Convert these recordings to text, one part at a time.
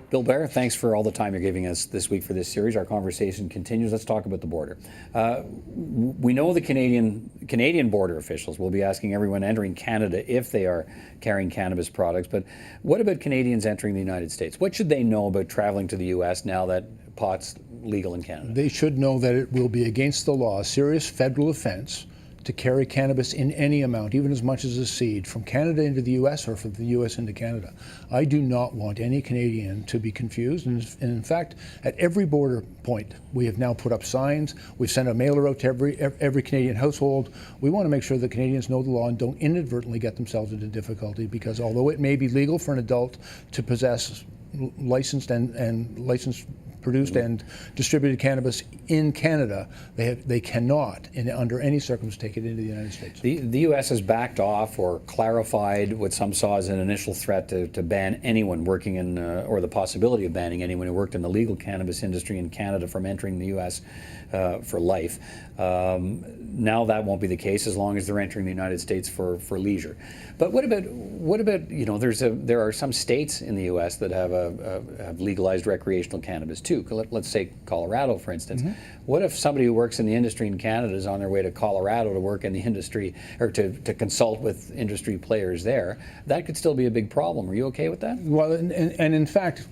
Bill Blair, thanks for all the time you're giving us this week for this series. Our conversation continues. Let's talk about the border. We know the Canadian border officials will be asking everyone entering Canada if they are carrying cannabis products. But what about Canadians entering the United States? What should they know about traveling to the U.S. now that pot's legal in Canada? They should know that it will be against the law, a serious federal offense, to carry cannabis in any amount, even as much as a seed, from Canada into the U.S. or from the U.S. into Canada. I do not want any Canadian to be confused. And in fact, at every border point, we have now put up signs. We've sent a mailer out to every Canadian household. We want to make sure that Canadians know the law and don't inadvertently get themselves into difficulty, because although it may be legal for an adult to possess licensed and licensed produced and distributed cannabis in Canada, they cannot, under any circumstance, take it into the United States. The U.S. has backed off or clarified what some saw as an initial threat to ban anyone working in, or the possibility of banning anyone who worked in the legal cannabis industry in Canada from entering the U.S. For life. Now that won't be the case as long as they're entering the United States for leisure. But what about there are some states in the U.S. that have legalized recreational cannabis too. Let's say Colorado, for instance. Mm-hmm. What if somebody who works in the industry in Canada is on their way to Colorado to work in the industry or to consult with industry players there? That could still be a big problem. Are you okay with that? Well, and in fact,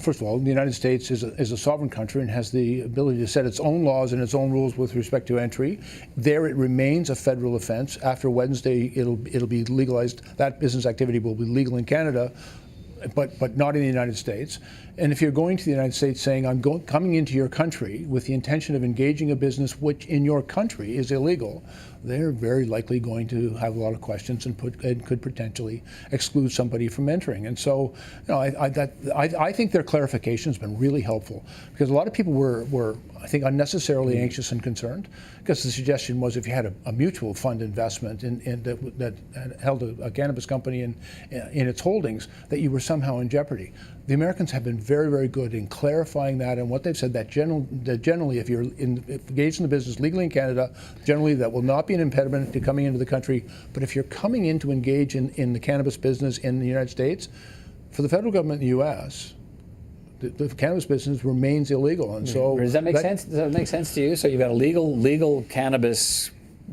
first of all, the United States is a sovereign country and has the ability to set its own laws and its own rules with respect to entry. There it remains a federal offense. After Wednesday, it'll be legalized. That business activity will be legal in Canada, but not in the United States. And if you're going to the United States saying, I'm coming into your country with the intention of engaging a business which in your country is illegal, they're very likely going to have a lot of questions and could potentially exclude somebody from entering. And so, I think their clarification has been really helpful, because a lot of people were I think, unnecessarily anxious and concerned, because the suggestion was if you had a mutual fund investment that held a cannabis company in its holdings, that you were somehow in jeopardy. The Americans have been very, very good in clarifying that, and what they've said that generally, if you're engaged in the business legally in Canada, generally that will not be an impediment to coming into the country. But if you're coming in to engage in the cannabis business in the United States, for the federal government in the U.S., the cannabis business remains illegal, and so does that make sense? Does that make sense to you? So you've got a legal cannabis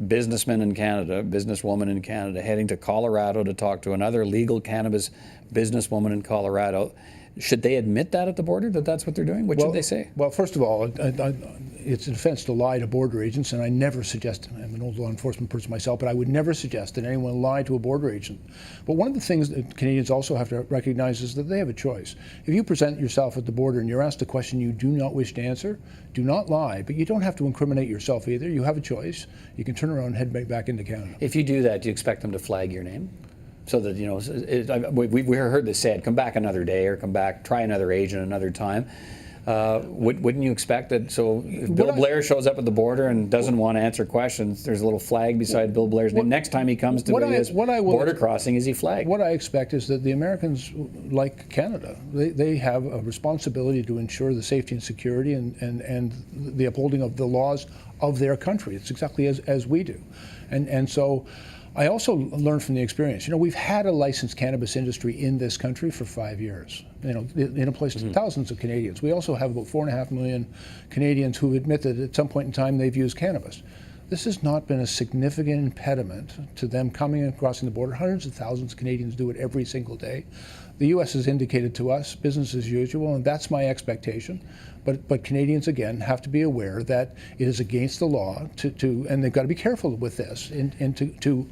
businessman in Canada, businesswoman in Canada, heading to Colorado to talk to another legal cannabis businesswoman in Colorado. Should they admit that at the border, that that's what they're doing? What should they say? Well, first of all, it's an offense to lie to border agents, and I never suggest, I'm an old law enforcement person myself, but I would never suggest that anyone lie to a border agent. But one of the things that Canadians also have to recognize is that they have a choice. If you present yourself at the border and you're asked a question you do not wish to answer, do not lie, but you don't have to incriminate yourself either. You have a choice. You can turn around and head back into Canada. If you do that, do you expect them to flag your name? So that, we heard this said, come back another day, or come back, try another agent another time. Wouldn't you expect that? So if Bill Blair shows up at the border and doesn't want to answer questions, there's a little flag beside Bill Blair's name. Next time he comes to his border crossing, is he flagged? What I expect is that the Americans, like Canada, they have a responsibility to ensure the safety and security and the upholding of the laws of their country. It's exactly as we do. And so I also learned from the experience. We've had a licensed cannabis industry in this country for 5 years. It employs thousands of Canadians. We also have about 4.5 million Canadians who admit that at some point in time they've used cannabis. This has not been a significant impediment to them coming and crossing the border. Hundreds of thousands of Canadians do it every single day. The U.S. has indicated to us business as usual, and that's my expectation. But Canadians, again, have to be aware that it is against the law and they've got to be careful with this, and to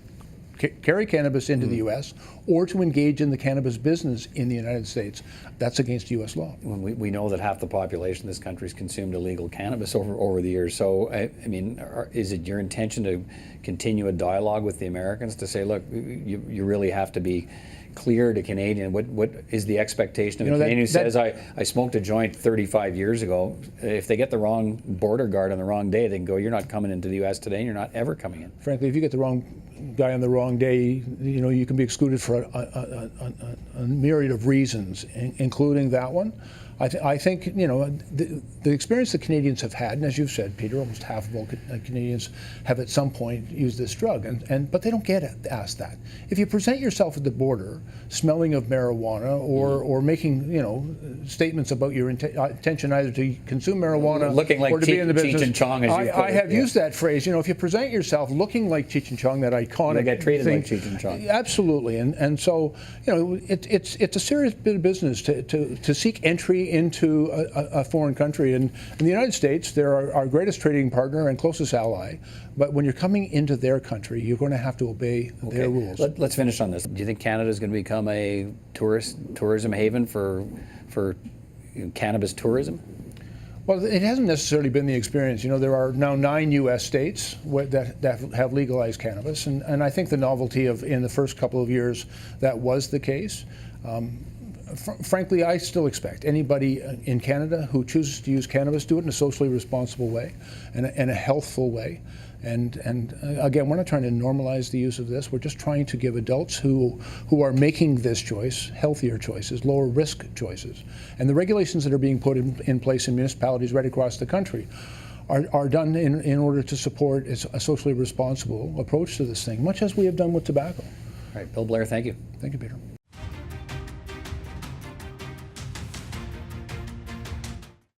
carry cannabis into the U.S. or to engage in the cannabis business in the United States. That's against U.S. law. We know that half the population of this country has consumed illegal cannabis over the years. So, is it your intention to continue a dialogue with the Americans to say, look, you really have to be clear to Canadian? What is the expectation of a Canadian who says, I smoked a joint 35 years ago? If they get the wrong border guard on the wrong day, they can go, you're not coming into the U.S. today, and you're not ever coming in. Frankly, if you get the wrong guy on the wrong day, you can be excluded for a myriad of reasons, including that one. I think, you know, the experience that Canadians have had, and as you've said, Peter, almost half of all Canadians have at some point used this drug, but they don't get asked that. If you present yourself at the border smelling of marijuana or making, you know, statements about your intention either to consume marijuana looking like or to be in the business, Cheech and Chong, as you put I have used that phrase. You know, if you present yourself looking like Cheech and Chong, that iconic they get treated thing, like Cheech and Chong. Absolutely, and so, you know, it's a serious bit of business to seek entry into a foreign country. And in the United States, they're our greatest trading partner and closest ally. But when you're coming into their country, you're going to have to obey their rules. Let's finish on this. Do you think Canada is going to become a tourism haven for cannabis tourism? Well, it hasn't necessarily been the experience. You know, there are now 9 U.S. states that have legalized cannabis, and I think the novelty of in the first couple of years that was the case. Frankly, I still expect anybody in Canada who chooses to use cannabis do it in a socially responsible way and a healthful way. And again, we're not trying to normalize the use of this. We're just trying to give adults who are making this choice healthier choices, lower risk choices. And the regulations that are being put in place in municipalities right across the country are done in order to support a socially responsible approach to this thing, much as we have done with tobacco. All right, Bill Blair, thank you. Thank you, Peter.